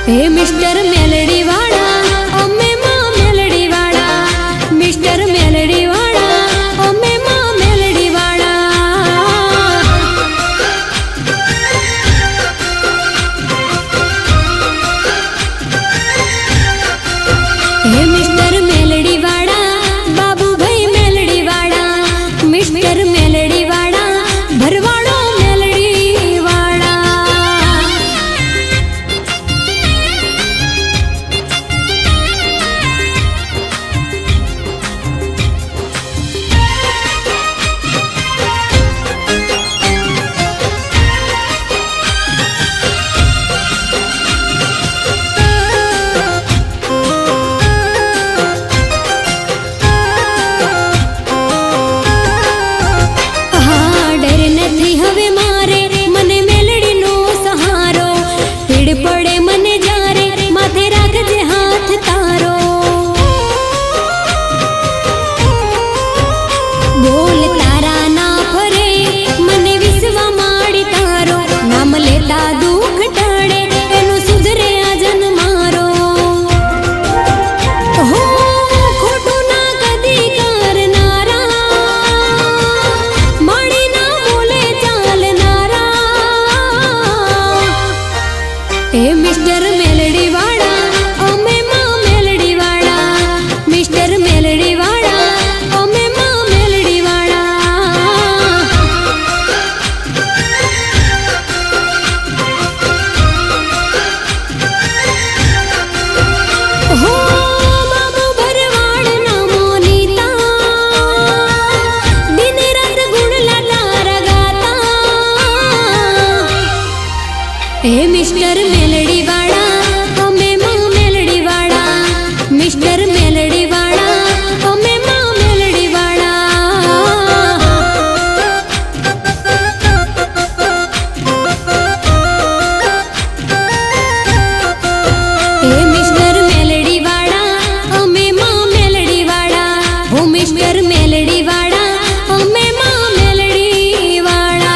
हे mister melody वाला अम्मे मां melody वाला, मिस्टर मेलडी वाला अम्मे मां मेलडी वाला। हे मिस्टर मेलडी वाला बाबू भाई मेलडी वाला, मिस्टर मेलडी वाला भरवाड़ो मेलडी वाला। पड़े मने जारे माथे राखजे हाथ तारो, बोल तारा ना फरे मने विश्वा माड़ी तारो, नाम लेता दुख टाड़े एनो सुधरे आ जन मारो। हो खोटू ना कदी करनारा माड़ी ना बोले चालनारा। हे मिस्टर मेलडी वाला अम्मे मां मेलडी वाला, मिस्टर मेलडी वाला अम्मे मां मेलडी वाला। हो बाबू भरवाड़ ना मोनीता दिन रात गुण लाला गाता। हे मिस्टर मेलडी वाला अम्मे मां मेलडी वाला, मिस्टर मेलडी वाला अम्मे मां मेलडी वाला। हे मिस्टर मेलडी वाला अम्मे मां मेलडी वाला, हो मिस्टर मेलडी वाला अम्मे मां मेलडी वाला।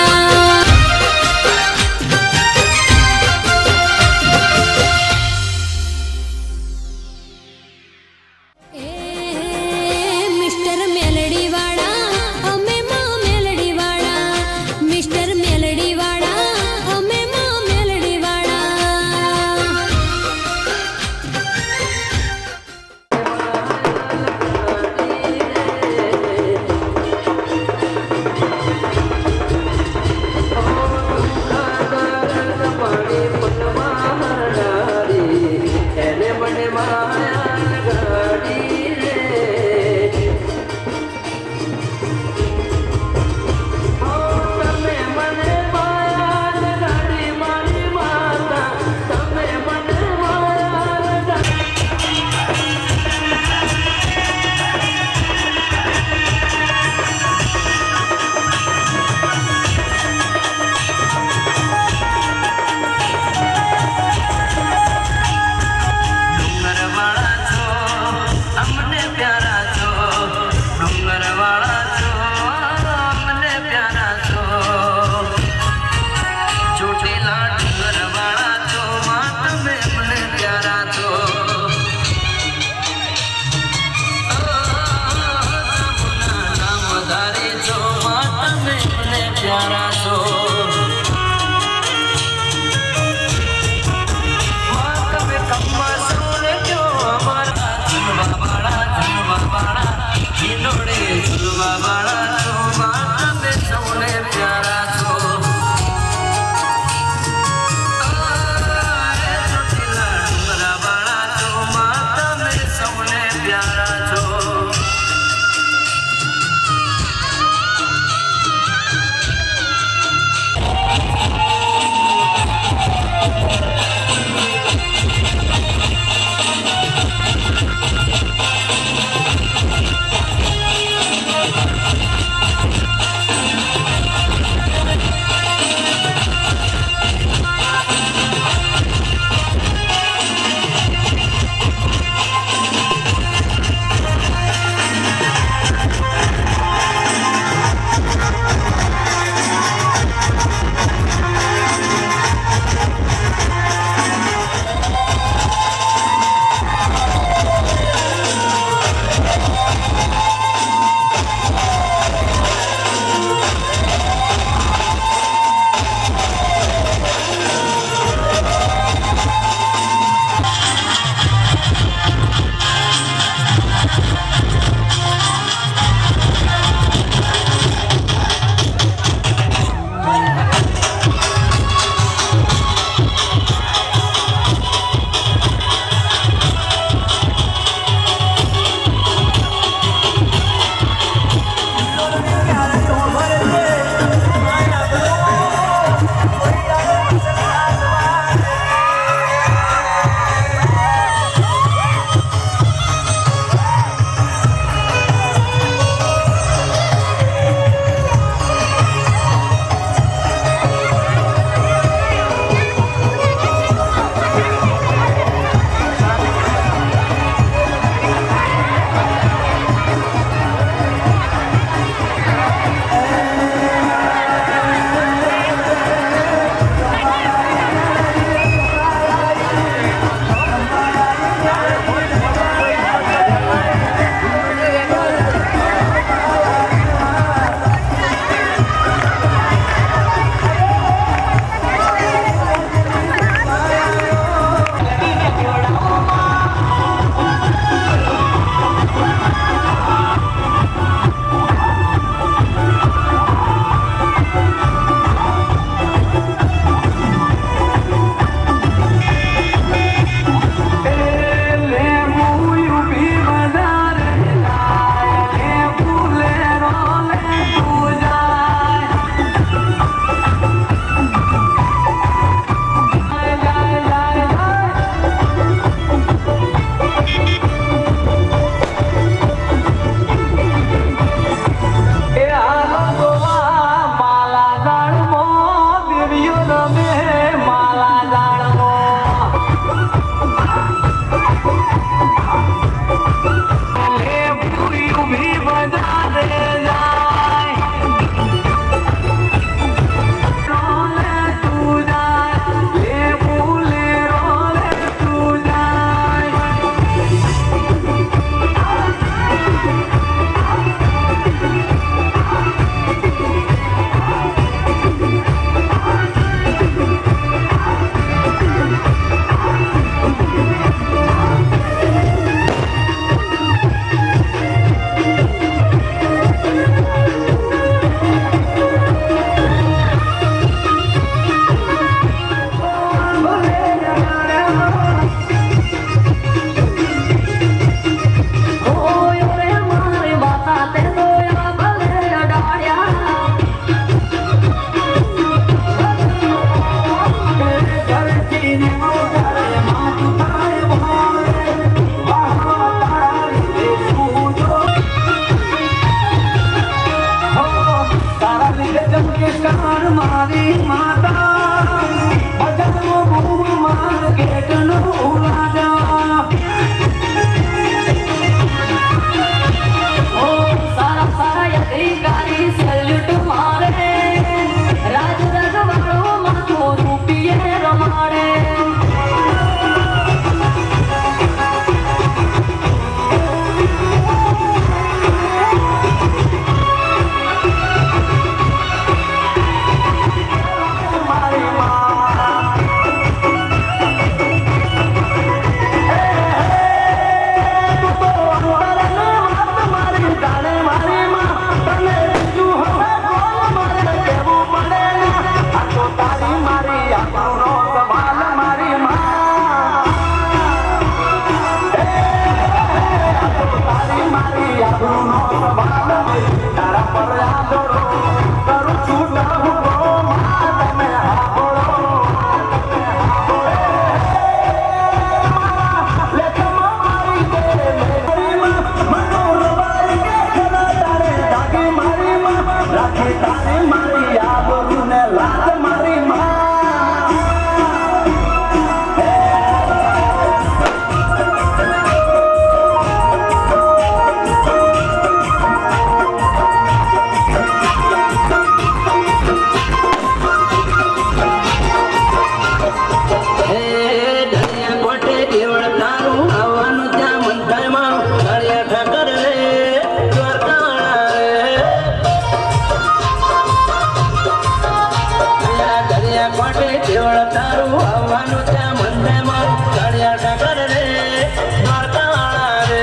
કોટે કેવળ તારું આવવાનું ત્યાં મંદિરમાં કાળિયા ઠાકર રે દ્વારકાવાળા રે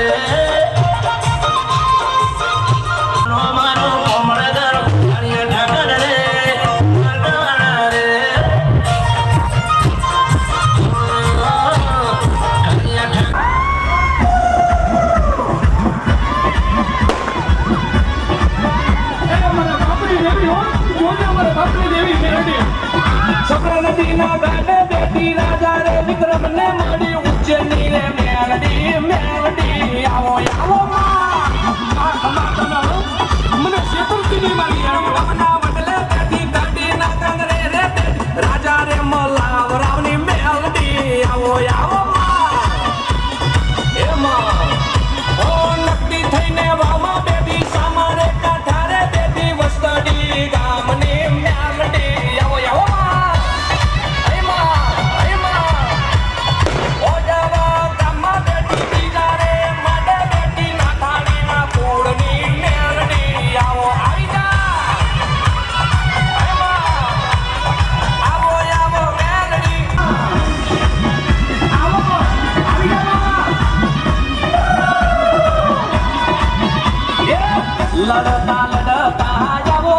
મારો કોમળગર કાળિયા ઠાકર રે દ્વારકાવાળા રે કાળિયા ઠાકર સપ્રનદીના ગાને બેટી રાજા રે વિક્રમ ને મળી ઉજ્જૈની રે મેલડી આવો આવો મને શેતુર્તીની મારી આવના વડલે બેટી ગાડી ના કંગરે રે રાજા રે મલાવ રાવની મેલડી આવો એમાં ઓ નકદી થઈને વામા બેબી સામારે કાઠારે બેબી વસ્તડી ગામની મેલડી આવો લડતા જાવો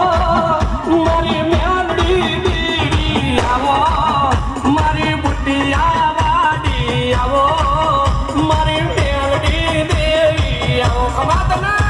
મારી મેલડી દીદી આવો મારી બુટિયા વાડી આવો મારી મેલડી દેવી આવો ખમાતના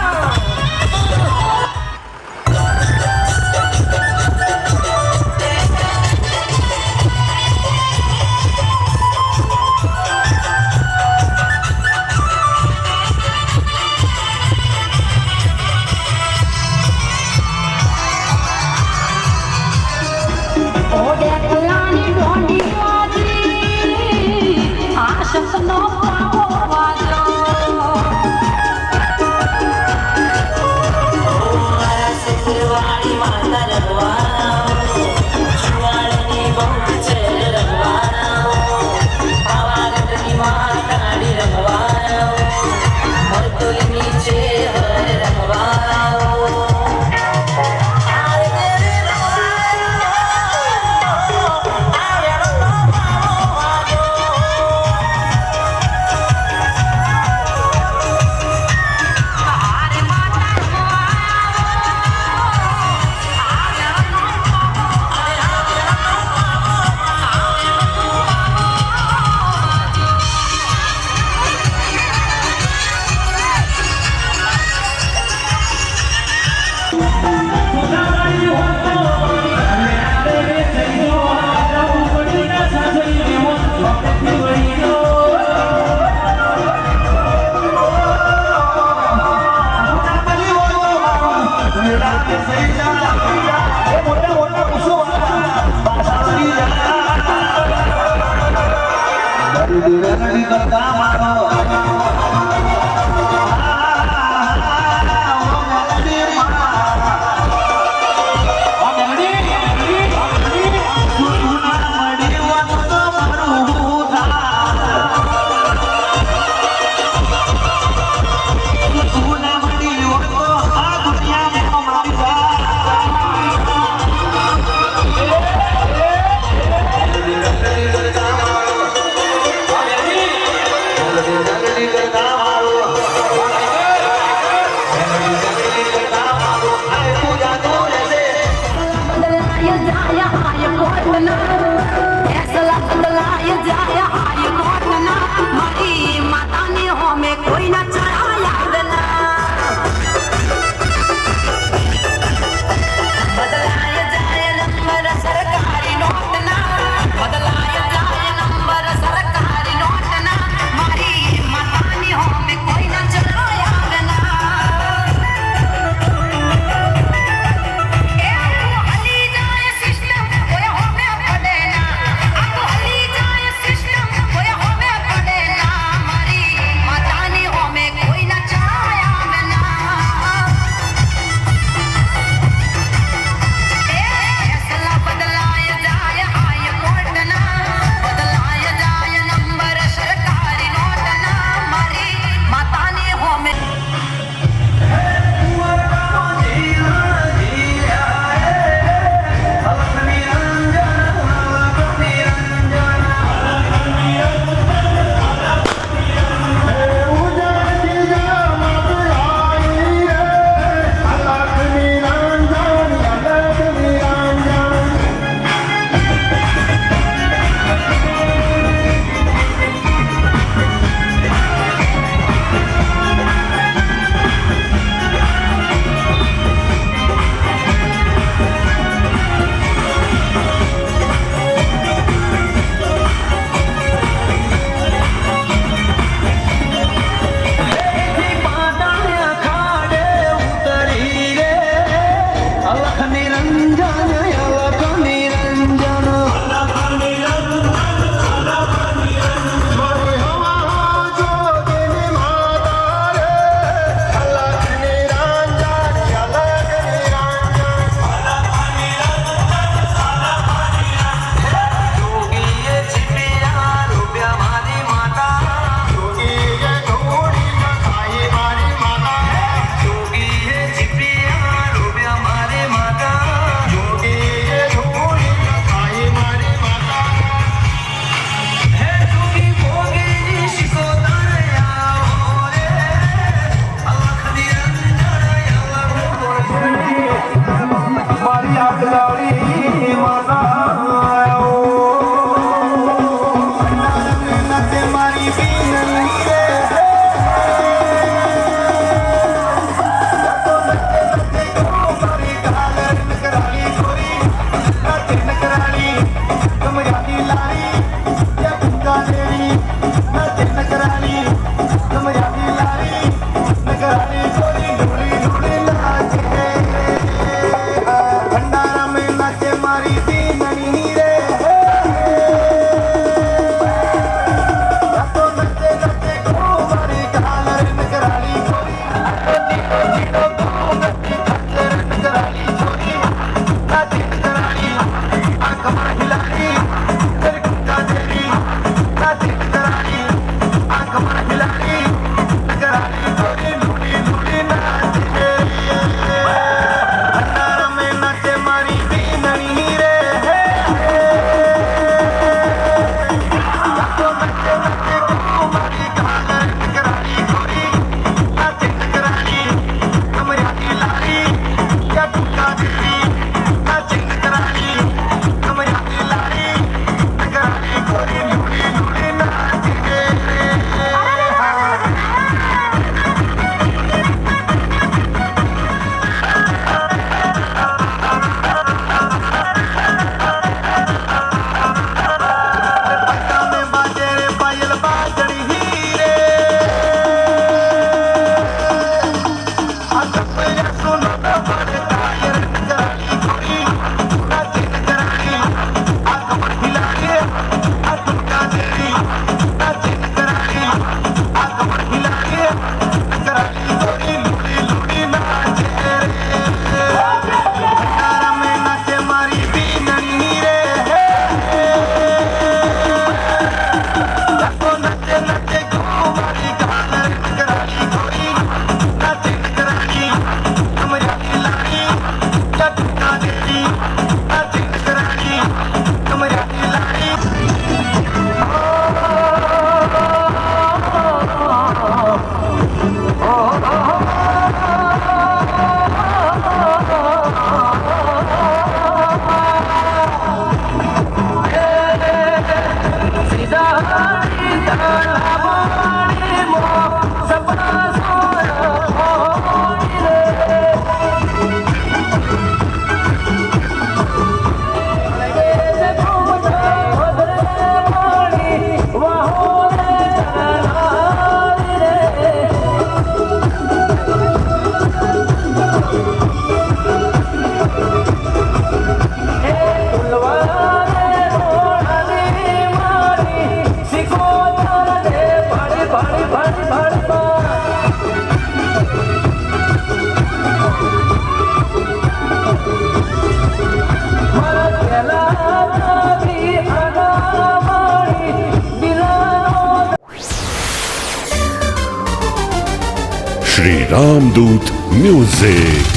श्री रामदूत म्यूजिक।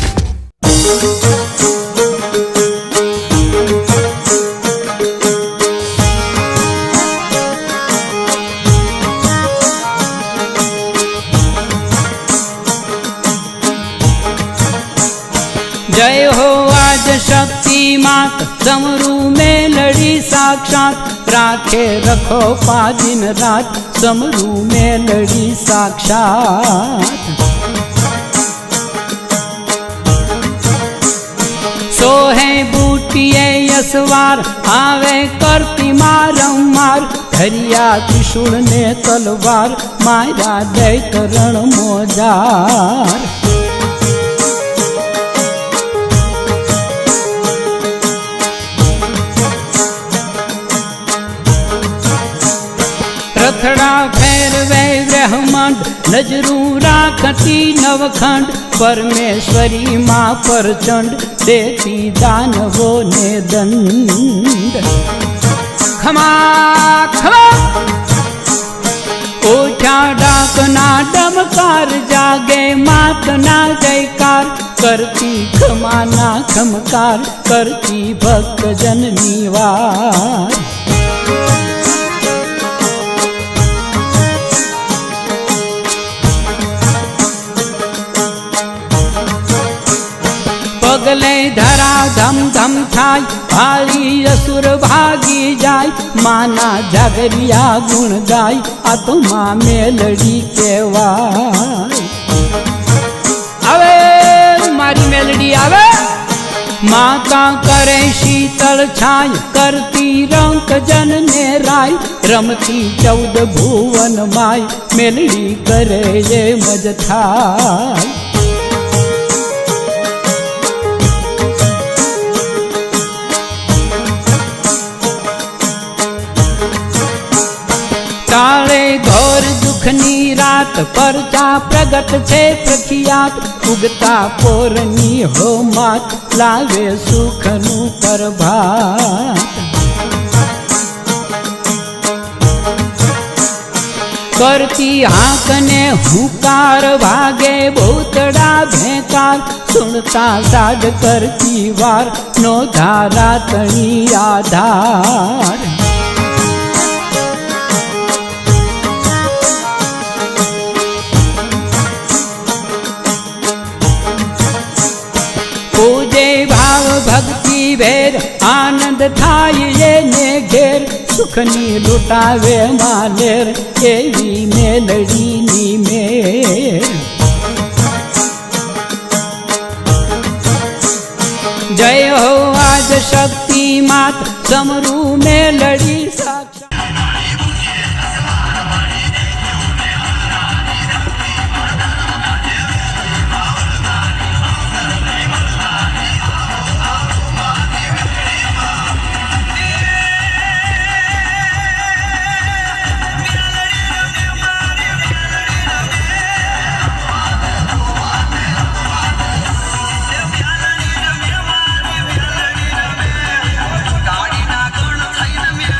जय हो आज शक्ति मात डमरू में लड़ी साक्षात राखे रखो पा दिन रात डमरू में लड़ी साक्षात। सोहे बूटिये यसवार आवे करती मारंमार धरिया त्रिशूल ने तलवार मारा दैत रण मोजार। रथड़ा फेरवे ब्रह्मांड नजरू राखती नवखंड परमेश्वरी माँ प्रचंड देती दानवों ने दंड। खमा खमा उठा डाकना डमकार जागे मात ना जयकार करती खमा ना खमकार करती भक्त जन निवार। पगले धरा धम धम थाय भारी असुर भागी जाय माना जागरिया गुण गाय आत्मा मेलडी केवाय। आवे मारी मेलडी आवे माता करे शीतल छाय करती रंक जन ने राय रमती 14 भुवन माय मेलडी करे ये मज थाय। काले घोर दुखनी रात परचा प्रगट छे प्रख्यात उगता पोरनी हो मात लावे सुखनु प्रभात। करती हाकने हुकार भागे भूतड़ा भेकार सुनता साध करती वार नो धारा तणी आधार। पूजे भाव भक्ति भेद आनंद थाय ये ने घेर सुखनी लुटावे मालेर एवी मेलडी नी मेर। जय हो आज शक्ति मात डमरू में लड़ी साक्षात। ગાડીના ગુણ થઈને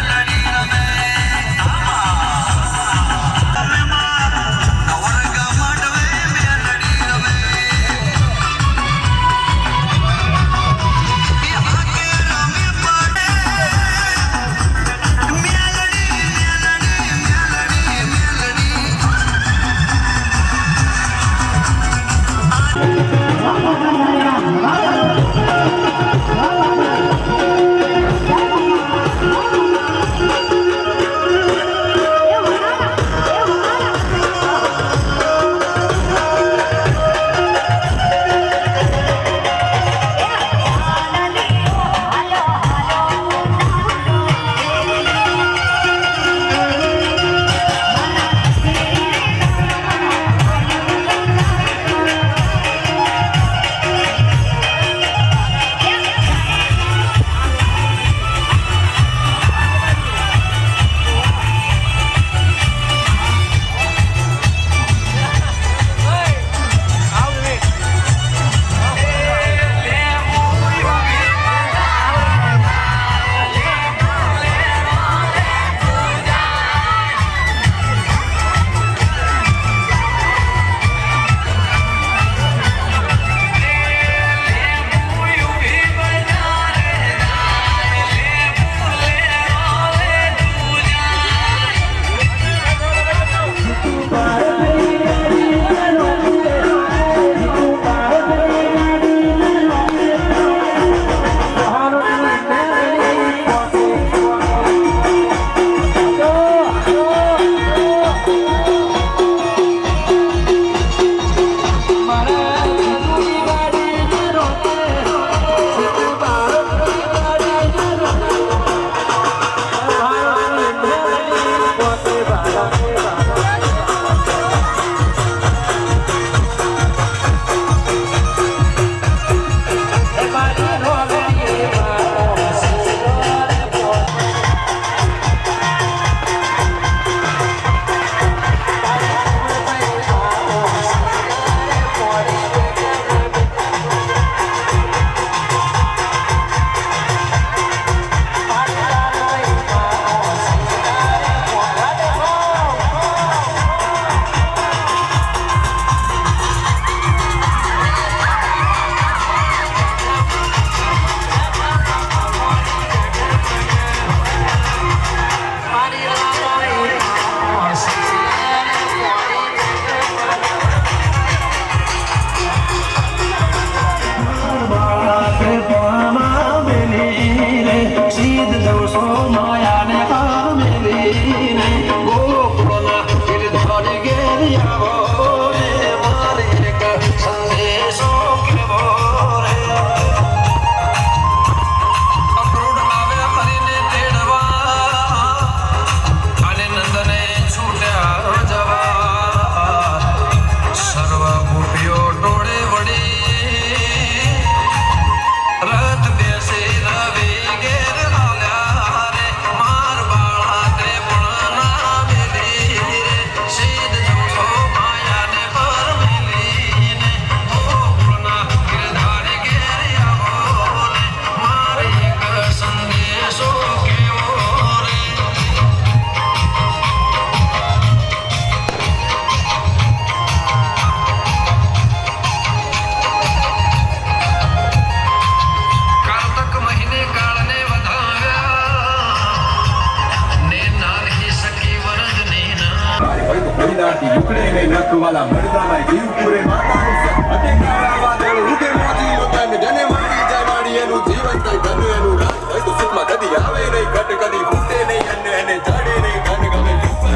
એને નખવાલા મરદામાં જીવ પૂરે માતાનું સત અટેકારા વાદળ ઉગે મોજી લોતન જને મારી જાય મારી એનું જીવન થાય ધન એનું રાજ થાય તો સુખમાં કદી આવે નહીં ઘટ કદી ફૂટે નહીં અને એને ચડે નહીં ધન ગમે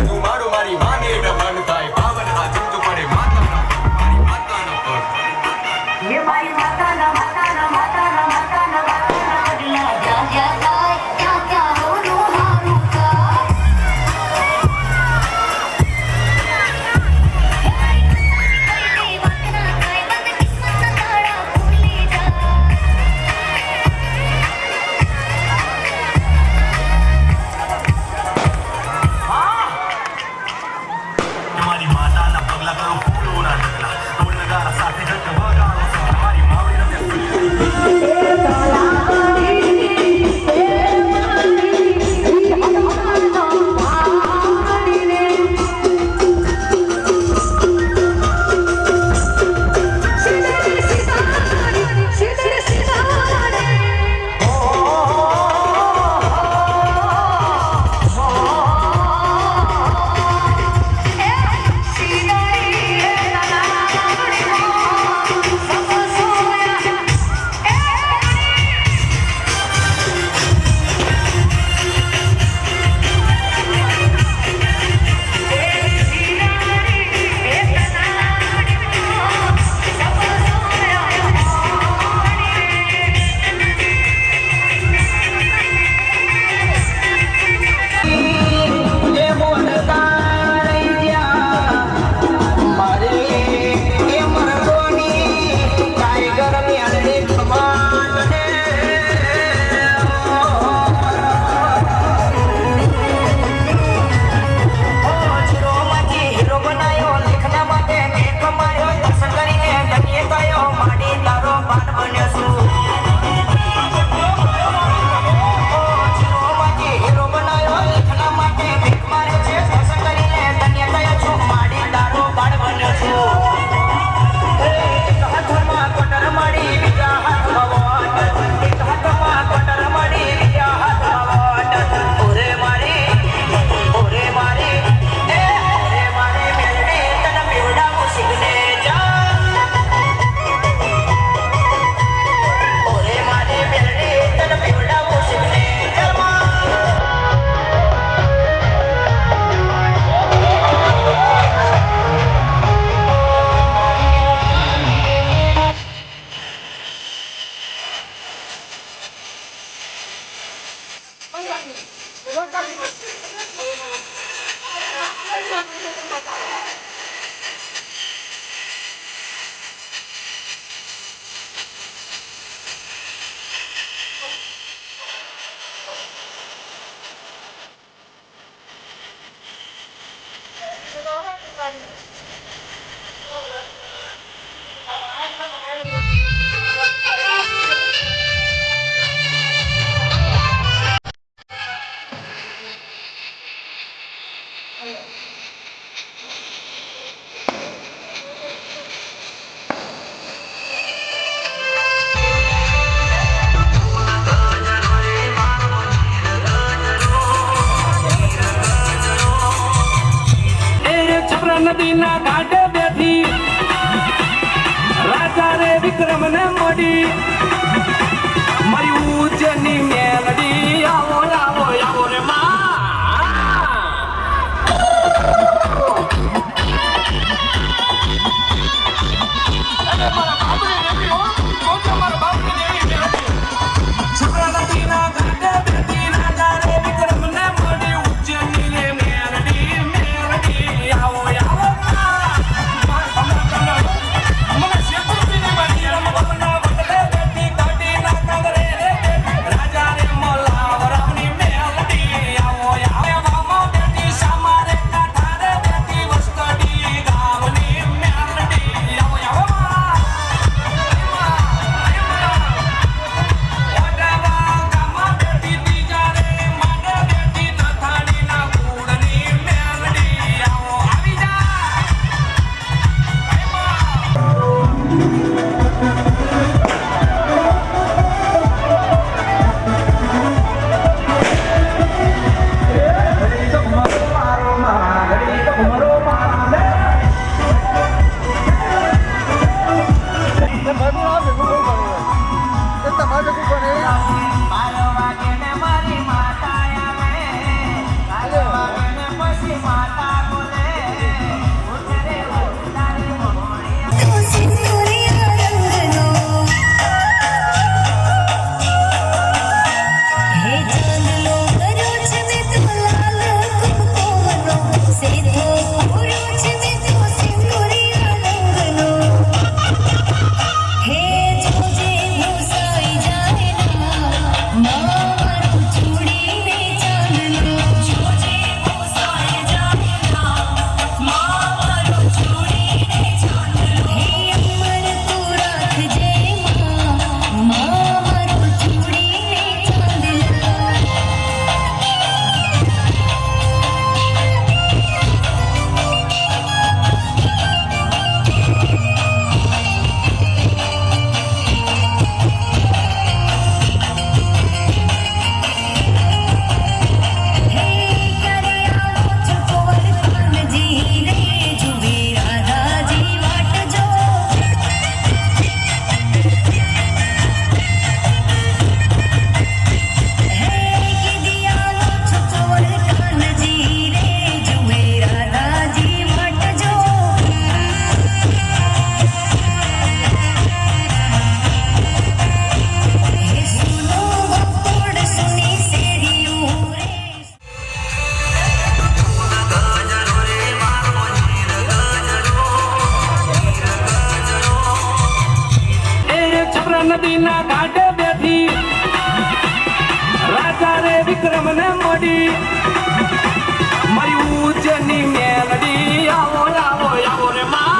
તું મારું મારી માને ન મન થાય પાવન આ ચિંતુ પડે માતાના મારી માતાનો પગ ये मारी माता ना माता ना माता ना माता ना माता ना अगला क्या क्या काय क्या क्या हो रो हारू का वतना काय बंद किस्मत ना ताड़ा भूली जा તમારી માતાના પગલા કરો ફૂલોના ઢગલા ઢોલ નગારા સાથે જટ વગાડો તમારી માવડીને નદીના ઘાટે બેઠી રાજા રે વિક્રમ ને મોડી મારી ઉજ્જૈનની મેલડી આવો આવો આવો રે રાજા રે મોલાવરાવની મેલડી નદીના ઘાટે બેઠી રાજા રે વિક્રમ ને મળી મારી ઉજ્જૈનની મેલડી આવો આવો આવો રે માં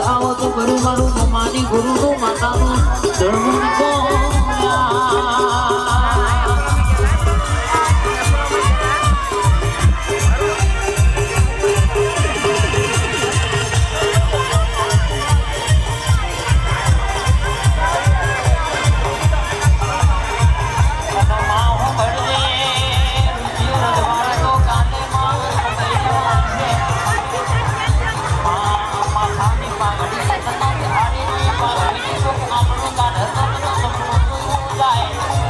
આવો તો કરું મારું માની ગુરુ નું માતાનું જાય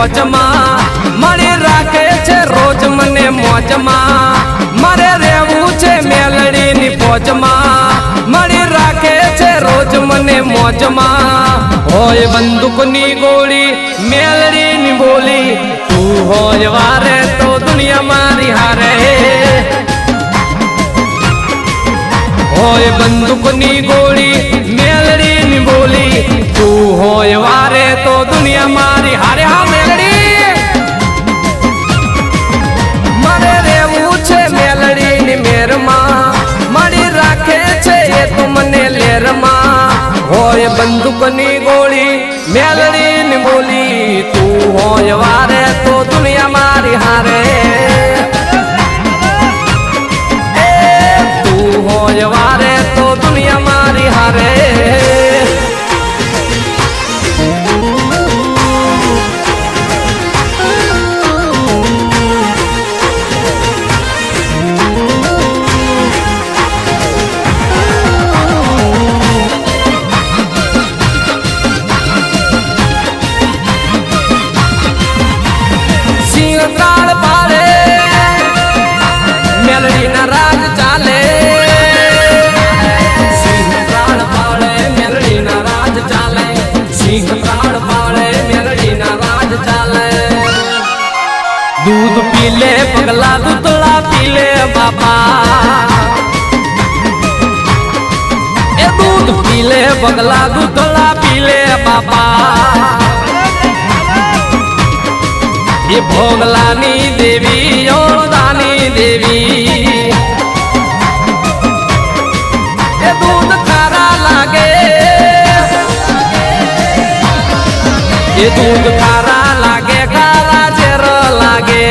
ફોજમાં મળી રાખે છે રોજ મને મોજમાં મારે રહેવું છે મેલડીની ફોજમાં મળી રાખે છે રોજ મને મોજમાં હોય બંદૂકની ગોળી મેલડીની બોલી તું હોય વારે તો દુનિયા મારી હારે હોય બંદૂકની ગોળી મેલડીની બોલી તું હોય વારે તો દુનિયા મારી હારે હા મેલડી મારે રહેવું છે મેલડીની મેરમાં મળી રાખે છે એ તો મને લેરમાં હોય બંદૂકની ગોળી મેલડીની બોલી તું હોય વારે તો દુનિયા મારી હારે હોય વારે તો દુનિયા મારી હારે સિંહ ત્રાળ પાડે મેલડીના રાજ ચાલે दूध पीले पगला दूधड़ा पीले बापा ए दूध पीले पगला दूधड़ा पीले बापा ये भोगलानी देवी योदानी देवी ये दूध खारा लागे ये दूध खारा लागे काला जेर लागे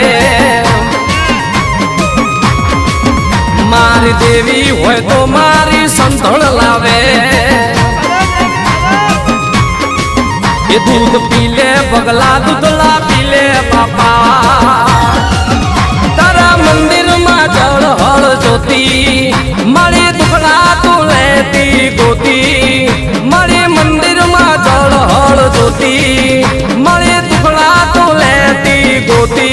मारी देवी होय तो मारी संतोड़ लावे ये दूध पीले बगला दूधला पीले बापा तारा मंदिर में जड़ हल ज्योति मारी दुखड़ा तू लेती गोती मारी मंदिर में जड़ हल ज्योति मारी दुखड़ा तू लेती गोती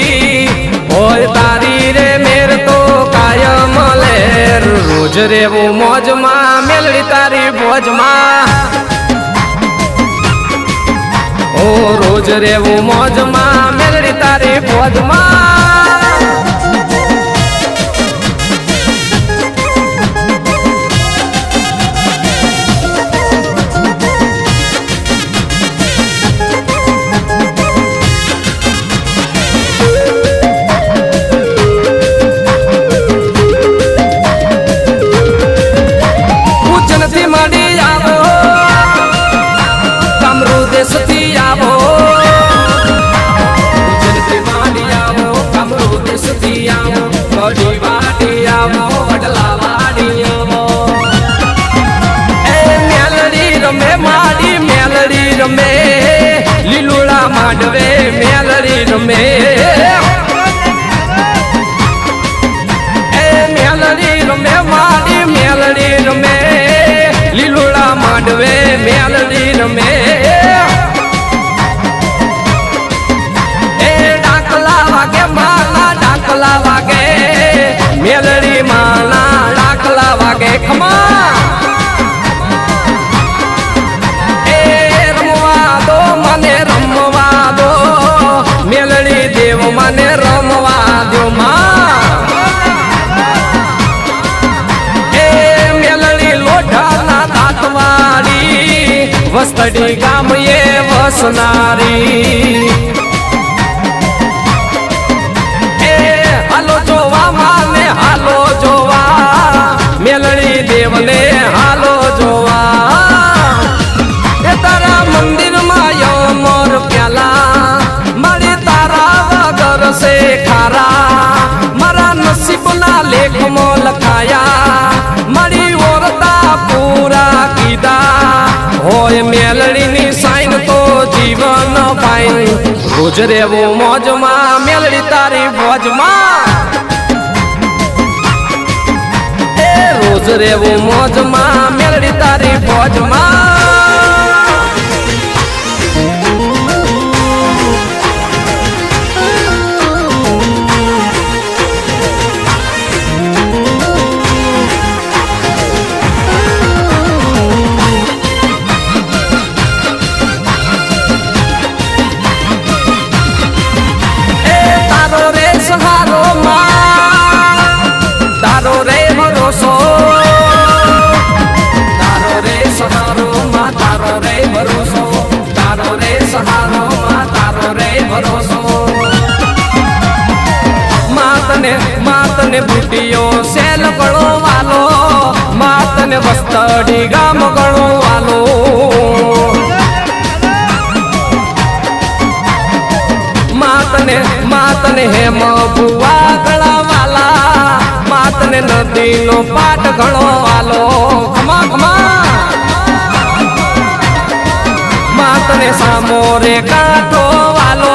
होय तारी रे मेर तो कायम लेर रोज रे वो मौज मां मेलड़ी तारी भोज मां ओ रोज रे वो मौज मां मेलड़ी तारी भोज मां पूजनती माडी आवो कमरू देशती आवो पूजनती माडी आवो कमरू देशती आवो बड़ी वाडी आवो वडला वाडी आवो ए मेलड़ी रमे माडी मेलड़ी रमे लीलुड़ा माडवे मेलड़ी रमे ए मेलड़ी रमे माडी मेलड़ी रमे લીલુડા માંડવે મેલડી રમે એ ડાકલા વાગે માલા ડાકલા વાગે મેલડી માલા ડાકલા વાગે ખમા એ રમવા દો મને રમવા દો મેલડી દેવ મને રમવા દો માં વસ્તડી ગામ એ વસનારી એ હાલો જોવા માને હાલો જોવા મેલડી દેવને હાલો જોવા એ તારા મંદિર માં યો મોર પ્યાલા મારી તારા વગર સે ખારા મારા નસીબના લેખમાં લખાયા મારી ઓરતા પૂરા કીધા होय मेलड़ी नी साइन तो जीवन पाइन रोज रे वो मौज मां मेलड़ी तारी भोज मां ए रोज रे वो मौज मां मेलड़ी तारी भोज मां વસ્તડી ગામ ગણો વાલો માતને હેમ ભુવા ગળા વાલા માતને નદીનો પાટ ઘણો વાલો ખમા ખમા માતને સામોરે કાંઠો વાલો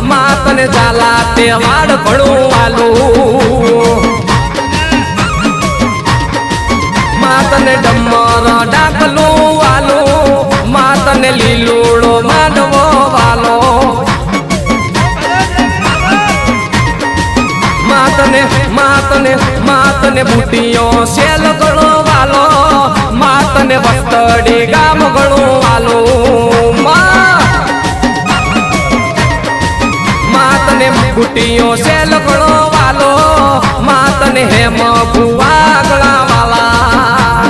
માતને ઝાલા તે વાડ ભણું વાલું માતને ડમર ડાકલું વાલું માતને લીલુડો માંડવો વાલો માતને બુટીઓ શેલ ગણો વાલો માતને વસ્તડી ગામ ગણો વાલો માતને બુટીઓ શેલ ગણો વાલો માતને હેમ ભુવા ગણા વાલા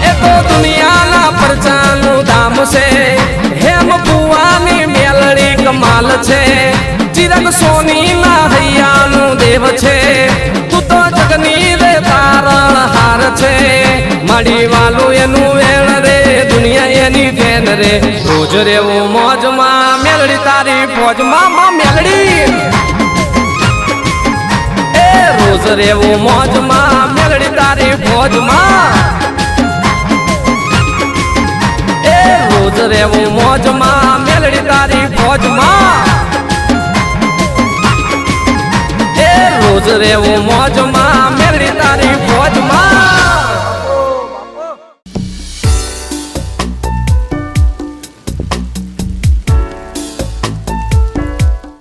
એ તો દુનિયાના પરચાનું ધામ છે હેમ ભુવાની મેલડી કમાલ છે ચિરગ સોની ના હૈયાનું દેવ છે તું તો જગની રે તારણ હાર છે માડી વાલું એનું વેણ રે દુનિયા એની ફેન રે રોજ રેવું મોજમાં મેલડી તારી ફોજમાં માં મેલડી એ રોજ રેવું મોજમાં મેલડી તારી ફોજમાં એ રોજ રેવું મોજમાં મેલડી તારી ફોજમાં રોજ રેવું મોજમાં મેલડી તારી ફોજમાં